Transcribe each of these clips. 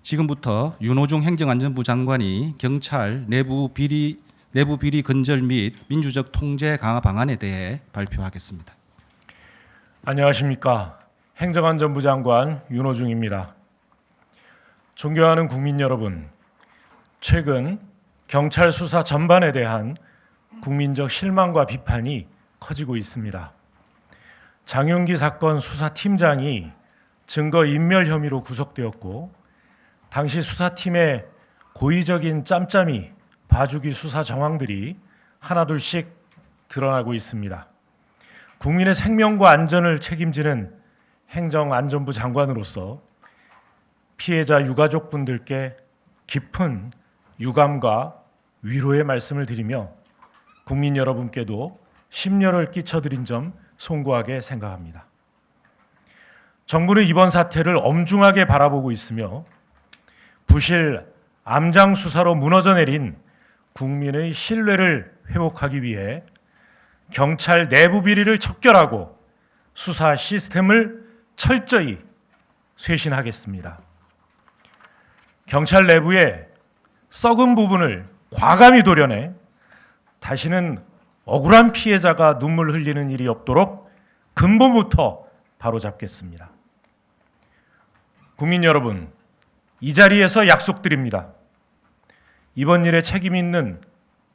지금부터 윤호중 행정안전부 장관이 경찰 내부 비리 근절 및 민주적 통제 강화 방안에 대해 발표하겠습니다. 안녕하십니까. 행정안전부 장관 윤호중입니다. 존경하는 국민 여러분, 최근 경찰 수사 전반에 대한 국민적 실망과 비판이 커지고 있습니다. 장윤기 사건 수사팀장이 증거인멸 혐의로 구속되었고, 당시 수사팀의 고의적인 짬짬이 봐주기 수사 정황들이 하나둘씩 드러나고 있습니다. 국민의 생명과 안전을 책임지는 행정안전부 장관으로서 피해자 유가족분들께 깊은 유감과 위로의 말씀을 드리며 국민 여러분께도 심려를 끼쳐드린 점 송구하게 생각합니다. 정부는 이번 사태를 엄중하게 바라보고 있으며 부실 암장 수사로 무너져 내린 국민의 신뢰를 회복하기 위해 경찰 내부 비리를 척결하고 수사 시스템을 철저히 쇄신하겠습니다. 경찰 내부의 썩은 부분을 과감히 도려내 다시는 억울한 피해자가 눈물 흘리는 일이 없도록 근본부터 바로잡겠습니다. 국민 여러분, 이 자리에서 약속드립니다. 이번 일에 책임 있는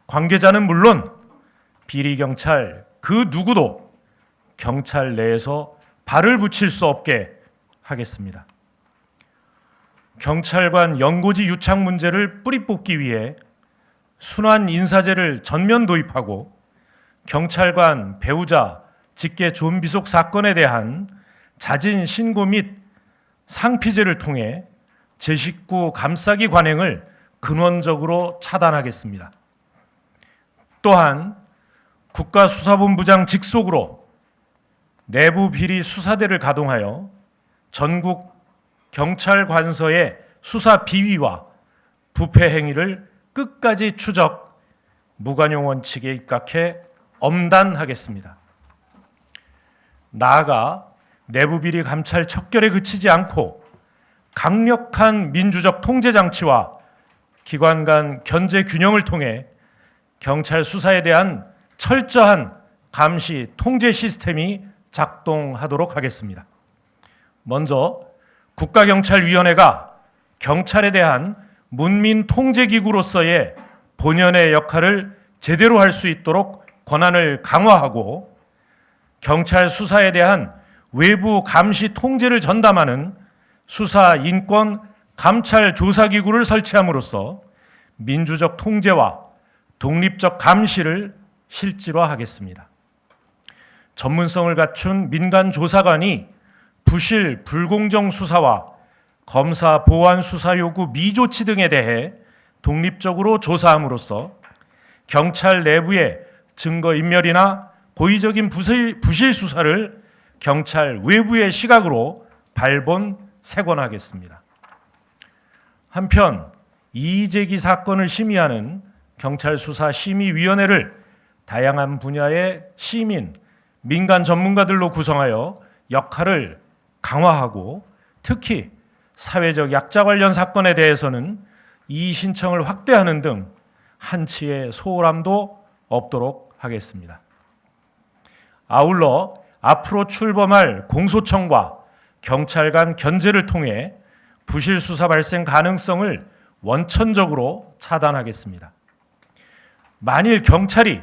관계자는 물론 비리 경찰 그 누구도 경찰 내에서 발을 붙일 수 없게 하겠습니다. 경찰관 연고지 유착 문제를 뿌리 뽑기 위해 순환 인사제를 전면 도입하고 경찰관 배우자 직계 존비속 사건에 대한 자진 신고 및 상피제를 통해 제 식구 감싸기 관행을 근원적으로 차단하겠습니다. 또한 국가수사본부장 직속으로 내부 비리 수사대를 가동하여 전국 경찰관서의 수사 비위와 부패 행위를 끝까지 추적, 무관용 원칙에 입각해 엄단하겠습니다. 나아가 내부 비리 감찰 척결에 그치지 않고 강력한 민주적 통제 장치와 기관 간 견제 균형을 통해 경찰 수사에 대한 철저한 감시 통제 시스템이 작동하도록 하겠습니다. 먼저 국가경찰위원회가 경찰에 대한 문민 통제기구로서의 본연의 역할을 제대로 할 수 있도록 권한을 강화하고 경찰 수사에 대한 외부 감시 통제를 전담하는 수사인권 감찰조사기구를 설치함으로써 민주적 통제와 독립적 감시를 실질화하겠습니다. 전문성을 갖춘 민간조사관이 부실, 불공정 수사와 검사 보완 수사 요구 미조치 등에 대해 독립적으로 조사함으로써 경찰 내부의 증거인멸이나 고의적인 부실 수사를 경찰 외부의 시각으로 발본색원하겠습니다. 한편 이의제기 사건을 심의하는 경찰수사심의위원회를 다양한 분야의 시민, 민간 전문가들로 구성하여 역할을 강화하고 특히 사회적 약자 관련 사건에 대해서는 이의 신청을 확대하는 등 한치의 소홀함도 없도록 하겠습니다. 아울러 앞으로 출범할 공소청과 경찰 간 견제를 통해 부실 수사 발생 가능성을 원천적으로 차단하겠습니다. 만일 경찰이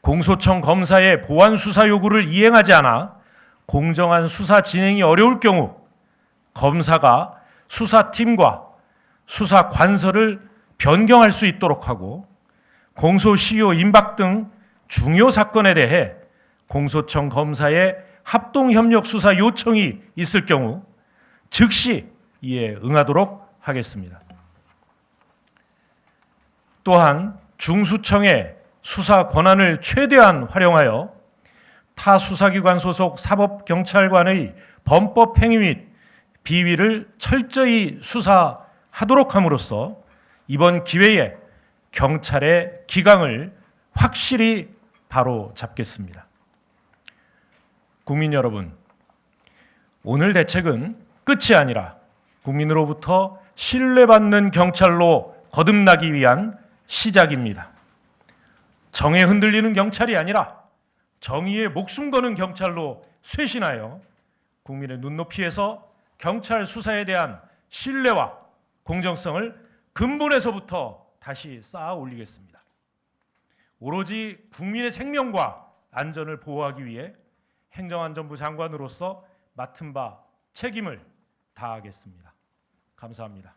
공소청 검사의 보완 수사 요구를 이행하지 않아 공정한 수사 진행이 어려울 경우 검사가 수사팀과 수사관서를 변경할 수 있도록 하고 공소시효 임박 등 중요 사건에 대해 공소청 검사의 합동협력 수사 요청이 있을 경우 즉시 이에 응하도록 하겠습니다. 또한 중수청의 수사 권한을 최대한 활용하여 타 수사기관 소속 사법경찰관의 범법 행위 및 비위를 철저히 수사하도록 함으로써 이번 기회에 경찰의 기강을 확실히 바로잡겠습니다. 국민 여러분, 오늘 대책은 끝이 아니라 국민으로부터 신뢰받는 경찰로 거듭나기 위한 시작입니다. 정에 흔들리는 경찰이 아니라 정의에 목숨 거는 경찰로 쇄신하여 국민의 눈높이에서 경찰 수사에 대한 신뢰와 공정성을 근본에서부터 다시 쌓아 올리겠습니다. 오로지 국민의 생명과 안전을 보호하기 위해 행정안전부 장관으로서 맡은 바 책임을 다하겠습니다. 감사합니다.